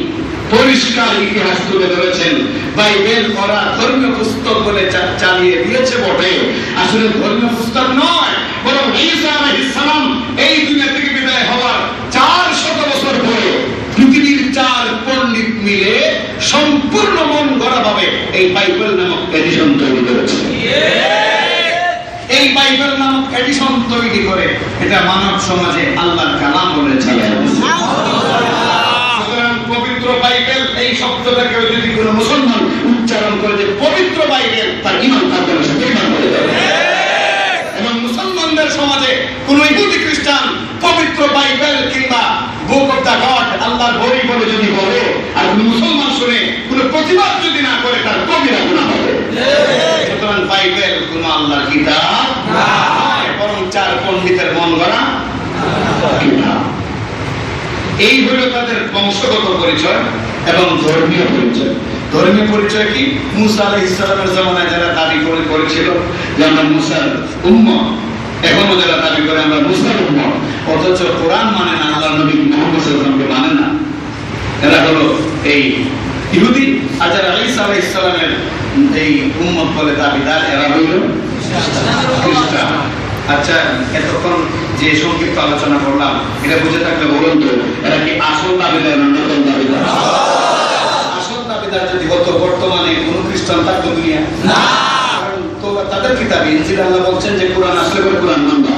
B: পরিষ্কার ইতিহাস তুলে ধরেছেন। বাইবেল ওরা ধর্মীয় পুস্তক বলে চালিয়ে দিয়েছে বটে, আসলে ধর্মীয় পুস্তক নয়, বরং ঈসা আলাইহিস সালাম এই দুনিয়া থেকে বিদায় হওয়ার 400 বছর পরে পৃথিবীর 4 পণ্ডিত মিলে সম্পূর্ণ মন গড়া ভাবে এই বাইবেল নামক এডিশন তৈরি করেছে। এই বাইবেল নামক এডিশন তৈরি করে এটা মানব সমাজে আল্লাহর কালাম বলে চালিয়ে দিয়েছে। পবিত্র বাইবেল এই শব্দটাকে যদি কোনো মুসলমান উচ্চারণ করে যে পবিত্র বাইবেল, তার ঈমান তার জন্য বেঈমান হয়ে যাবে। এবং মুসলমানদের সমাজে কোন ইহুদি খ্রিস্টান পবিত্র বাইবেল কিংবা বুক অফ দা গড, আল্লাহর বই বলে যদি বলে, আর কোন মুসলমান শুনে কোন প্রতিবাদ যদি না করে, তার কবিরা গুনাহ হবে। সুতরাং বাইবেল কোন আল্লাহর কিতাব নয়, বরং 4 পণ্ডিতের মন গড়া কিতাব। এই হলো তাদের বংশগত পরিচয় এবং ধর্মীয় পরিচয়। ধর্মীয় পরিচয় কি? মুসা আলাইহিস সালামের জামানায় যারা দাবি করেছিল যে আমরা মুসার উম্মত, এখনো যারা দাবি করে আমরা মুসার উম্মত, অথচ কোরআন মানে না, আল্লাহর নবী মুহাম্মদ সাল্লাল্লাহু আলাইহি ওয়াসাল্লামকে মানে না, এরা হলো এই ইহুদি। আর যারা ঈসা আলাইহিস সালামের এই উম্মত বলে দাবিদার, এরা হলো খ্রিস্টান। আচ্ছা, এতক্ষণ যে সংক্ষিপ্ত আলোচনা করলাম, এটা বুঝে থাকলে বলুন তো, এরা কি আসল দাবিদার না নকল দাবিদার? আসল দাবিদার যদি হতো, বর্তমানে কোন খ্রিস্টান থাকতো দুনিয়া না। কারণ তো তাদের কিতাবে ইনজিল আল্লাহ বলছেন যে কোরআন আসলে করে কোরআন মানবা,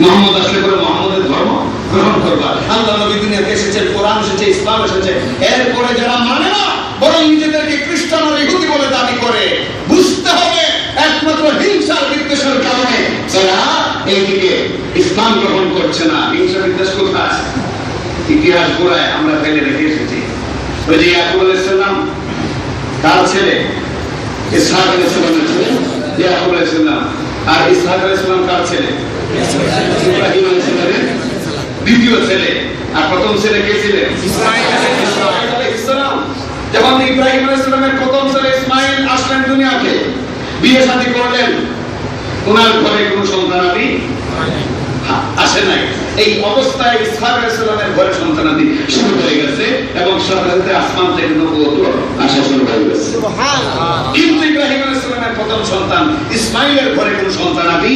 B: মুহাম্মদ আসলে করে মুহাম্মদের ধর্ম গ্রহণ করবা। আল্লাহ নবী দুনিয়াতে এসেছেন, কোরআন এসেছে, ইসলাম এসেছে, এরপরে যারা মানে না, বরং নিজেদেরকে খ্রিস্টান আর ইহুদি বলে দাবি করে, বুঝতে হবে একমাত্র হিংসার বিদ্বেষের কারণে যারা এইদিকে ইসলাম গ্রহণ করছে না। হিংসা বিদ্বেষ কোথায়? ইতিহাস গোড়ায় আমরা ফেলে রেখে এসেছি। ওই যে ইয়াকুব আলাইহিস সালাম তার ছেলে, ইসহাক আলাইহিস সালামের ছেলে ইয়াকুব আলাইহিস সালাম, আর ইসহাক আলাইহিস সালাম কার ছেলে? ইব্রাহিম আলাইহিস সালামের দ্বিতীয় ছেলে। আর প্রথম ছেলে কে ছিলেন? ইসমাঈল আলাইহিস সালাম। যখন ইব্রাহিম আলাইহিস সালামের প্রথম ছেলে ইসমাঈল আসলেন দুনিয়াতে, বিয়ে শাদী করলেন, ওনার ঘরে কোনো সন্তানাদি আসে নাই। এই অবস্থায় ইসহাক আলাইহিস সালামের ঘরে সন্তানাদি শুরু হয়ে গেছে এবং সাথে সাথে আসমান থেকে নবুয়ত আসা শুরু হয়ে গেছে। সুবহানাল্লাহ। কিন্তু ইব্রাহিম আলাইহিস সালামের প্রথম সন্তান ইসমাঈলের ঘরে কোনো সন্তানাদি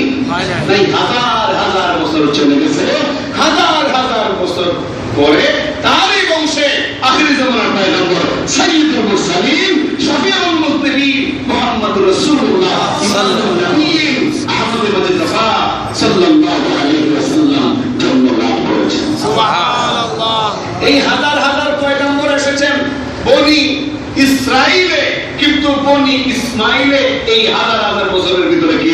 B: নাই। হাজার হাজার বছর চলে গেছে, হাজার হাজার বছর পরে তারই বংশে আখিরি জামানার পয়গম্বর সাইয়্যিদুল মুরসালিন শফিউল মুজনিবিন মুহাম্মদুর রাসূলুল্লাহ আহমদ ইবনে মুস্তাফা সাল্লাল্লাহু আলাইহি ওয়াসাল্লাম জন্ম লাভ করেছেন। সুবহানাল্লাহ। এই হাজার হাজার পয়গম্বর এসেছেন বনি ইসরাইলে, কিন্তু বনি ইসমাইলে এই হাজার হাজার বছরের ভিতরে কি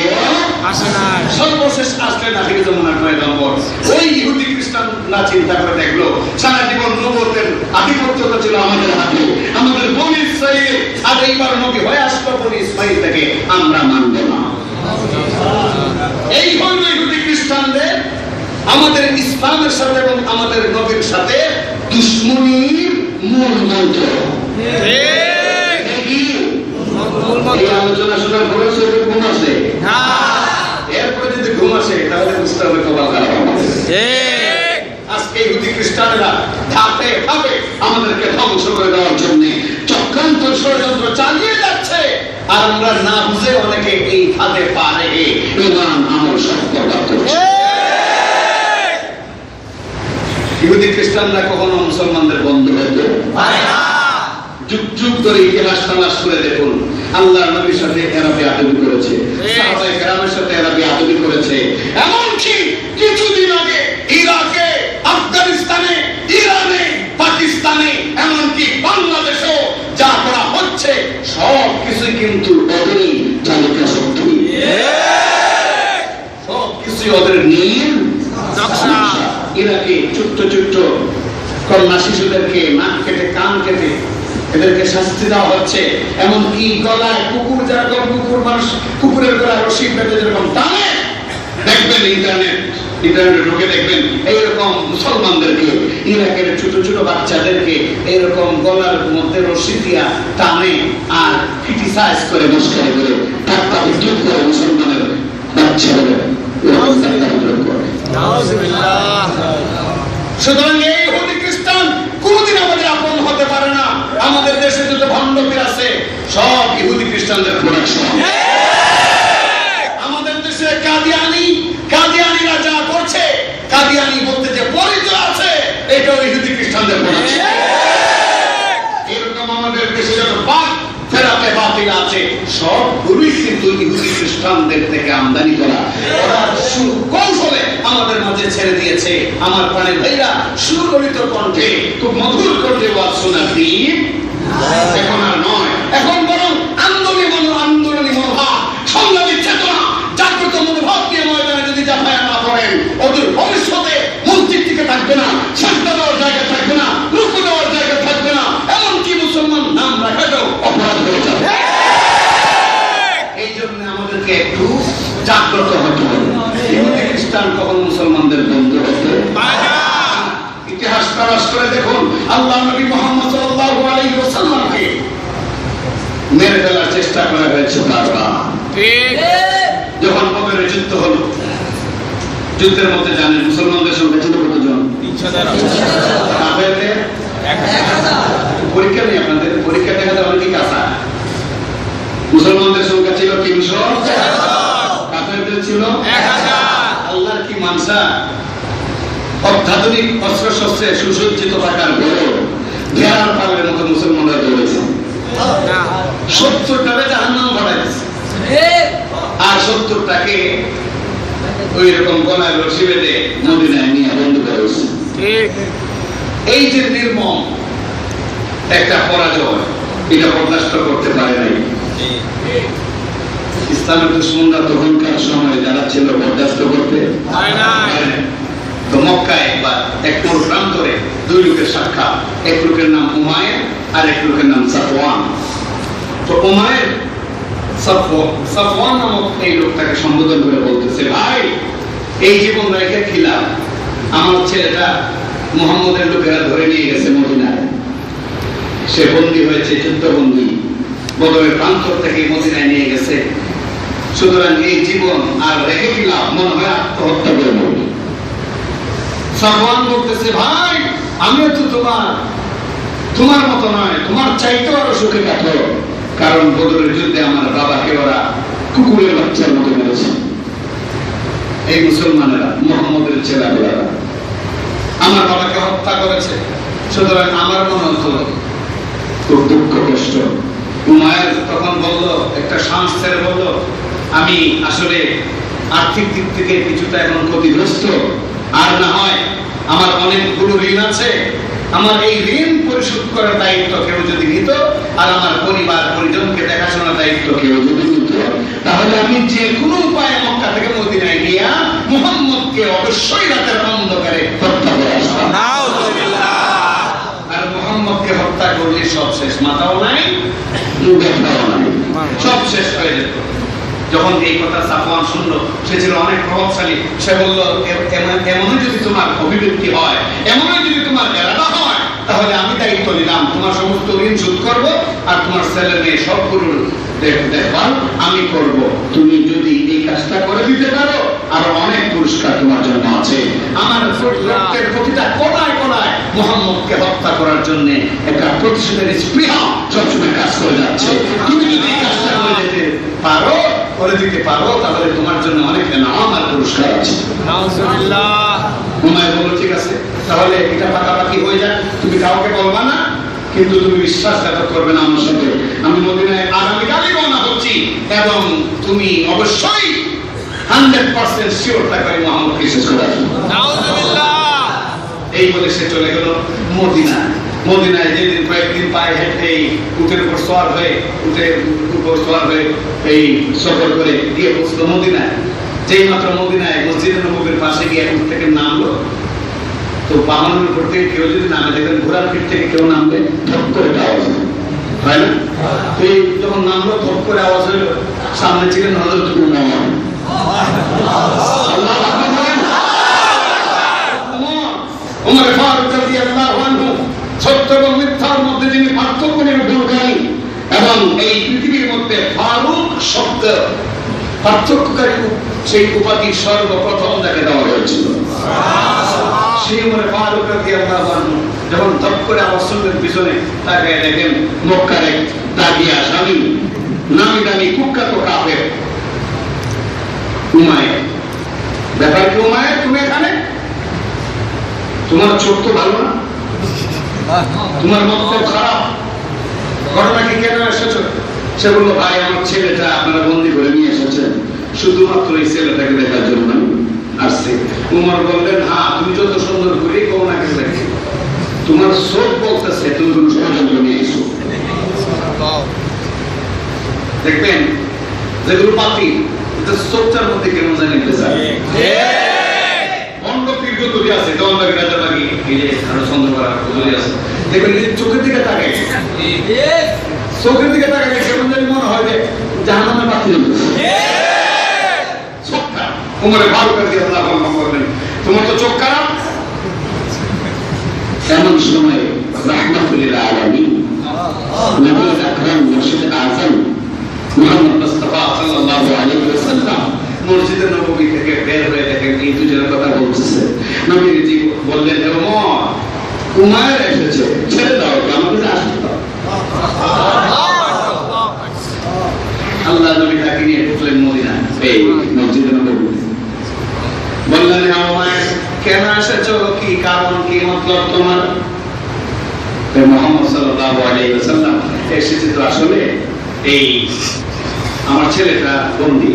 B: আসে না। সর্বশেষ আসলেন আখিরি জামানার পয়গম্বর। ওই ইহুদি খ্রিস্টান না চিন্তা করে দেখলো সারা জীবন নবুয়তের আধিপত্যটা ছিল আমাদের হাতে, আমাদের বনি ইসরাইল, আর এইবার নবী হয়ে আসলো বনি ইসমাইল থেকে, আমরা মানব না। এই হল ইহুদি খ্রিস্টানদের আমাদের ইসলামের সাথে এবং আমাদের নবীর সাথে দুশমনির মূল মন্ত্র। এই আলোচনা শোনার পরে ঘুম আসে না, এরপরে যদি ঘুম আসে তাহলে বুঝতে হবে কপাল খারাপ আমাদের। আজকে ইহুদি খ্রিস্টানেরা ধাপে ধাপে আমাদেরকে ধ্বংস করে দেওয়ার জন্য চক্রান্ত ষড়যন্ত্র চালিয়ে যাচ্ছে, আর আমরা না বুঝে অনেকে এই ফাঁদে পা রেখে ইমান আমল সফলতা করছে। ইহুদি খ্রিস্টানরা কখনো মুসলমানদের বন্ধু হতে পারে না। যুগ যুগ ধরে ইতিহাস তালাশ করে দেখুন, আল্লাহর নবীর সাথে এরা বেয়াদবি করেছে, সাহাবায়ে কেরামের সাথে এরা বেয়াদবি করেছে। এমনকি কিছুদিন আগে ইরাকে, আফগানিস্তানে, ইরানে, পাকিস্তানে, এমনকি বাংলাদেশেও যা করা হচ্ছে কিছু ওদের নীল নকশা। ইরাকে ছোট্ট ছোট্ট কন্যা শিশুদেরকে নাক কেটে কান কেটে এদেরকে শাস্তি দেওয়া হচ্ছে। এমনকি গলায় কুকুর, যেরকম কুকুর মানুষ কুকুরের গলায় রশি বেঁধে যেরকম টানে, দেখবেন ইন্টারনেটে ঢুকে দেখবেন এইরকম মুসলমানদেরকে, ইরাকের ছোট ছোট বাচ্চাদেরকে এইরকম গলার মধ্যে রশি দিয়া টানে আর ক্রিটিসাইজ করে, মস্কারি করে, ঠাট্টা বিদ্রুপ করে মুসলমানের বাচ্চাদের। সুতরাং এই ইহুদি খ্রিস্টান কোনদিন আমাদের আপন হতে পারে না। আমাদের দেশে যত ভণ্ডপীর আছে সব ইহুদি খ্রিস্টানদের প্রোডাকশন। আমাদের দেশে কাদিয়ানিরা যা করছে, কাদিয়ানি বলতে যে পরিচয় আছে, এটাও ইহুদি খ্রিস্টানদের প্রোডাকশন। এরকম আমাদের দেশে যত ফেরাতে বাতিল আছে সবগুলোই কিন্তু ইহুদি খ্রিস্টানদের থেকে আমদানি করা। ওরা কৌশলে আমাদের মাঝে ছেড়ে দিয়েছে। আমার প্রাণের ভাইরা, সুললিত কণ্ঠে, খুব মধুর কণ্ঠে ওয়াজ শোনার দিন এখন আর নয়। এখন বরং আন্দোলনী মনোভাব, সংগ্রামী চেতনা, জাগ্রত মনোভাব নিয়ে ময়দানে যদি জাফায়া না করেন, ওদের ভবিষ্যতে মসজিদ থেকে থাকবে না, সাজদা দেওয়ার জায়গা থাকবে না, রুকু দেওয়ার জায়গা থাকবে না, এমনকি মুসলমান নাম রাখাটাও অপরাধ হয়ে যাবে। এই জন্য আমাদেরকে একটু জাগ্রত হতে হবে। ইহুদি খ্রিস্টান কখন মুসলমানদের বন্ধু হতে পারে না। ইতিহাস তালাশ করে দেখুন, আল্লাহ নবী মুহাম্মদ সাল্লাল্লাহু আলাইহি ওয়াসাল্লামকে মেরে ফেলার চেষ্টা করা হয়েছে বারবার। ঠিক, যখন বদরের যুদ্ধ হলো, যুদ্ধের মধ্যে জানেন মুসলমানদের সংখ্যা ছিল কতজন? 3,000। পরীক্ষা নেই আপনাদের, পরীক্ষা দেখা যায় অনেকই কাঁচা। মুসলমানদের সংখ্যা ছিল 300, কাফেরদের ছিল 1000। আল্লাহর কি মানসা! অত্যাধুনিক অস্ত্র শস্ত্রে সুসজ্জিত থাকার পরেও ঘেরার পালের মতো মুসলমানরা দৌড়েছে। 70টাকে জাহান্নামে পাঠাইছে, আর 70টাকে ওই রকম গলায় রশি বেঁধে মদিনায় নিয়ে বন্ধ করে দিয়েছে। এই যে নির্মম একটা পরাজয়, এটা বরদাস্ত করতে পারে নাই ইসলামের দুশমনরা। তখনকার সময় যারা ছিল বরদাস্ত করতে পারে না। তো মক্কায় বা এক প্রান্তরে দুই লোকের সাক্ষাৎ, এক লোকের নাম উমায়ের আর এক লোকের নাম সাফওয়ান। তো উমায়ের সাফওয়ান নামক এই লোকটাকে সম্বোধন করে বলতেছে, ভাই এই জীবন রেখে খিলাম, আমার ছেলেটা মুহাম্মদের লোকেরা ধরে নিয়ে গেছে মদিনায়, সে বন্দী হয়েছে, যুদ্ধবন্দী, বদরের প্রান্তর থেকে মদিনায় নিয়ে গেছে। সুতরাং এই জীবন আর রেখে খিলাম, মনে হয় আত্মহত্যা করবো। সাফওয়ান বলতেছে, ভাই আমিও তো তোমার মতো নয়, তোমার চাইতে আরো সুখে কাটো, কারণ বদরের যুদ্ধে আমার বাবাকে ওরা কুকুরের বাচ্চার মতো মেরেছে। এই মুসলমানেরা, মুহাম্মদের ছেলেবেলারা আমার বাবাকে হত্যা করেছে। সুতরাং আমার মনে হলো খুব দুঃখ কষ্ট। উমায়ের তখন বলল, একটা শ্বাস ছেড়ে বলল, আমি আসলে আর্থিক দিক থেকে কিছুটা এখন ক্ষতিগ্রস্ত, আর না হয় আমার অনেকগুলো ঋণ আছে, আমার এই ঋণ পরিশোধ করার দায়িত্ব কেউ যদি নিত, আর আমার পরিবার পরিজনকে দেখাশোনার দায়িত্ব কেউ যদি নিত, তাহলে আমি যে কোনো উপায়ে মক্কা থেকে মদিনায় গিয়া মুহাম্মদকে অবশ্যই রাতের অন্ধকারে হত্যা করে আসতাম। আর মুহাম্মদকে হত্যা করলে সব শেষ, মাথাও নাই, ব্যথাও নাই, সব শেষ হয়ে যেত। যখন এই কথা সাফওয়ান শুনলো, সে ছিল অনেক প্রভাবশালী, সে বলল, এমনই যদি তোমার অভিব্যক্তি হয়, এমনই যদি তোমার এরাদা হয়, তাহলে আমি দায়িত্ব নিলাম, তোমার সমস্ত ঋণ শোধ করবো, আর তোমার ছেলে মেয়ে সবগুলোর দেখভাল আমি করব। তুমি যদি এই কাজটা করে দিতে পারো, আর অনেক পুরস্কার তোমার জন্য আছে। আমার রক্তের প্রতিটা কোনায় কোনায় মুহাম্মদকে হত্যা করার জন্য একটা প্রতিশোধের স্পৃহা সবসময় কাজ করে যাচ্ছে। তুমি যদি এই কাজটা করে দিতে পারো, তাহলে তোমার জন্য অনেক নাম আর পুরস্কার আছে। উমাইর বলল, ঠিক আছে, তাহলে এটা পাকাপাকি হয়ে যাক, তুমি কাউকে বলবা না, কিন্তু তুমি বিশ্বাসঘাতক করবে না আমার সাথে। আমি মদিনায় আগামীকালই রওনা হচ্ছি, এবং তুমি অবশ্যই 100% শিওর থাকবে মুহাম্মদকে শেষ করে আসবে। এই বলে সে চলে গেল মদিনায়। যেদিন কয়েকদিন পায়ে হেঁটে উটের উপর সওয়ার হয়ে এই সফর করে গিয়ে পৌঁছলো মদিনায়। যেই মাত্র মদিনায় মসজিদে নববীর পাশে গিয়ে এক থেকে নামলো, তো বাহনের উপর থেকে কেউ যদি নামে, দেখবেন ঘোড়ার পিঠ থেকে কেউ নামবে ধপ করে আওয়াজ হয় না? তো এই যখন নামলো ধপ করে আওয়াজ হলো, সামনে ছিলেন হযরত উমর। উমর ফারুক রাদিয়াল্লাহু আনহু সত্য এবং মিথ্যার মধ্যে যিনি পার্থক্য নিরূপণকারী, এবং এই পৃথিবীর মধ্যে ফারুক শব্দ পার্থক্যকারী সেই উপাধি সর্বপ্রথম তাকে দেওয়া হয়েছিল। সেই উমর ফারুক রাদিয়াল্লাহু আনহু যখন ধপ করে আওয়াজ শুনলেন পিছনে, তাকে দেখেন মক্কার এক দাগিয়া স্বামী নামি দামি কুখ্যাত কাফের উমাইর। ব্যাপার কি উমাইর, তুমি এখানে? তোমার চোখ তো ভালো না, তোমার মতলব খারাপ, ঘটনা কি কেন এসেছো? সে বললো, ভাই আমার ছেলেটা আপনারা বন্দি করে নিয়ে এসেছেন, শুধুমাত্র এই ছেলেটাকে দেখার জন্য আসছে। উমর বললেন, হ্যাঁ তুমি যত সুন্দর করে কো না কেন দেখি, তোমার চোখ বলতেছে তুমি কোনো ষড়যন্ত্র নিয়ে এসো। দেখবেন যেগুলো পাতি চোখটার মধ্যে কেমন জানি আছে, দেখবেন চোখের দিকে তাকায়, চোখের দিকে তাকায় কেমন জানি মনে হয় যে জাহান্নামের বাতি চোখ খারাপ। উমরে ফারুক রাদিয়াল্লাহু আনহু বললেন, তোমার তো চোখ খারাপ। এমন সময় রাহমাতুল লিল আলামিন নবী আকরাম মুর্শিদ আযম মুহাম্মদ মুস্তাফা সাল্লাল্লাহু আলাইহি ওয়াসাল্লাম মসজিদে নববী থেকে বের হয়ে দেখেন এই দুজনের কথা বলতেছে। নবীজি বললেন, হে ওমর, উমাইর এসেছে, ছেড়ে দাও, আমাকে আসতে দাও। আল্লাহ নবী তাকে নিয়ে ঢুকলেন মদিনায়, এই মসজিদে নববী। বললেন, হে উমাইর, কেন এসেছো, কি কারণ, কি মতলব তোমার? মুহাম্মদ সাল্লাল্লাহু আলাইহি ওয়াসাল্লাম, এসেছে তো আসলে এই আমার ছেলেটা বন্দী,